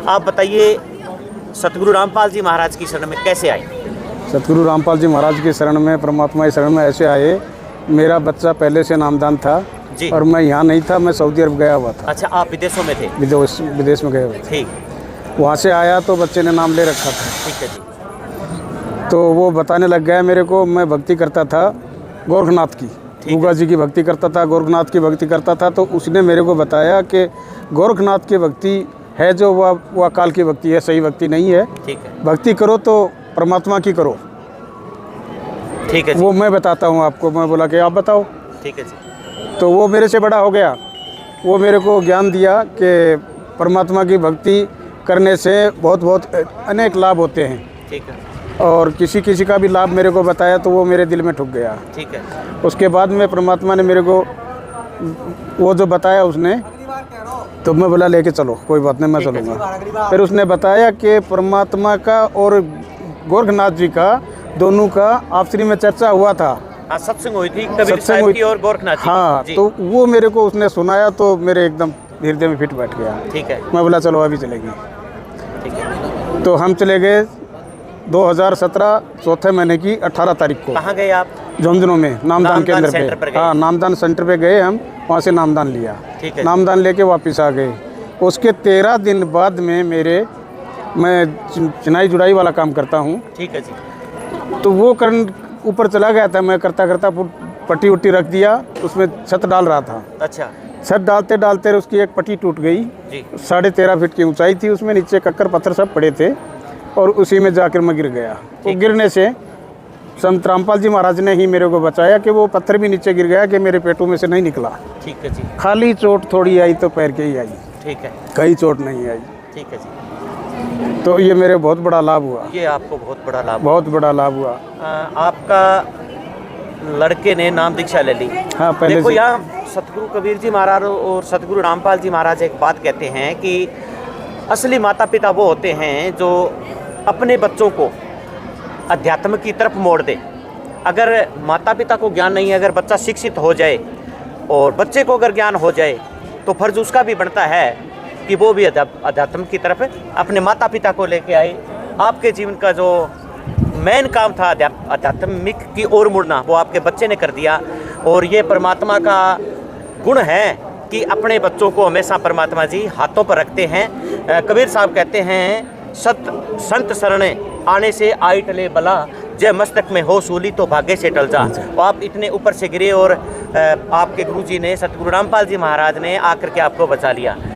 आप बताइए, सतगुरु रामपाल जी महाराज की शरण में कैसे आए? सतगुरु रामपाल जी महाराज की शरण में, परमात्मा की शरण में ऐसे आए। मेरा बच्चा पहले से नामदान था जी। और मैं यहाँ नहीं था, मैं सऊदी अरब गया हुआ था। अच्छा, आप विदेशों में थे? विदेश में गए हुए थे। ठीक, वहाँ से आया तो बच्चे ने नाम ले रखा था, ठीक है जी। तो वो बताने लग गया मेरे को। मैं भक्ति करता था गोरखनाथ की, गूगा जी की भक्ति करता था, गोरखनाथ की भक्ति करता था। तो उसने मेरे को बताया कि गोरखनाथ की भक्ति है जो वह अकाल की भक्ति है, सही भक्ति नहीं है। ठीक है, भक्ति करो तो परमात्मा की करो। ठीक है जी। वो मैं बताता हूँ आपको। मैं बोला कि आप बताओ। ठीक है जी। तो वो मेरे से बड़ा हो गया। वो मेरे को ज्ञान दिया कि परमात्मा की भक्ति करने से बहुत अनेक लाभ होते हैं। ठीक है, और किसी का भी लाभ मेरे को बताया तो वो मेरे दिल में ठुक गया। ठीक है। उसके बाद में परमात्मा ने मेरे को वो जो बताया उसने, तो मैं बोला लेके चलो, कोई बात नहीं, मैं चलूँगा। फिर उसने बताया कि परमात्मा का और गोरखनाथ जी का दोनों का आपसी में चर्चा हुआ था। हाँ, सत्संग हुई थी कबीर साहब की और गोरखनाथ जी। हाँ, तो वो मेरे को उसने सुनाया तो मेरे एकदम हृदय में फिट बैठ गया। ठीक है, मैं बोला चलो अभी चलेंगे। ठीक है। तो हम चले गए 2017 चौथे महीने की 18 तारीख को। कहाँ गए आप? झुंझुनू में नामदान केंद्र सेंटर पर पे। गए? हाँ, नामदान सेंटर पे गए हम, वहाँ से नामदान लिया। ठीक है। नामदान लेके वापस आ गए। उसके 13 दिन बाद में मैं चिनाई जुड़ाई वाला काम करता हूँ। ठीक है जी। तो वो करन ऊपर चला गया था। मैं करता पट्टी उट्टी रख दिया, उसमें छत डाल रहा था। अच्छा छत डालते डालते उसकी एक पट्टी टूट गई जी। 13.5 फीट की ऊंचाई थी, उसमें नीचे कक्कर पत्थर सब पड़े थे और उसी में जाकर मैं गिर गया। तो गिरने से संत रामपाल जी महाराज ने ही मेरे को बचाया कि वो पत्थर भी नीचे गिर गया कि मेरे पेटों में से नहीं निकला। ठीक है जी। खाली चोट थोड़ी आई तो पैर के ही आई, ठीक है, कहीं चोट नहीं आई। ठीक है जी। तो ये मेरे बहुत बड़ा लाभ हुआ। ये आपको बहुत बड़ा लाभ, बहुत बड़ा लाभ हुआ। आपका लड़के ने नाम दीक्षा ले ली। हाँ, पहले देखो से। यहाँ सतगुरु कबीर जी महाराज और सतगुरु रामपाल जी महाराज एक बात कहते हैं कि असली माता पिता वो होते हैं जो अपने बच्चों को अध्यात्म की तरफ मोड़ दे। अगर माता पिता को ज्ञान नहीं है, अगर बच्चा शिक्षित हो जाए और बच्चे को अगर ज्ञान हो जाए तो फर्ज उसका भी बनता है कि वो भी अध्यात्म की तरफ अपने माता पिता को लेके आए। आपके जीवन का जो मेन काम था आध्यात्मिक की ओर मुड़ना, वो आपके बच्चे ने कर दिया। और ये परमात्मा का गुण है कि अपने बच्चों को हमेशा परमात्मा जी हाथों पर रखते हैं। कबीर साहब कहते हैं, संत शरणे आने से आई टले बला, जय मस्तक में हो सूली तो भाग्य से टल जा। तो आप इतने ऊपर से गिरे और आपके गुरुजी ने, सतगुरु रामपाल जी महाराज ने आकर के आपको बचा लिया।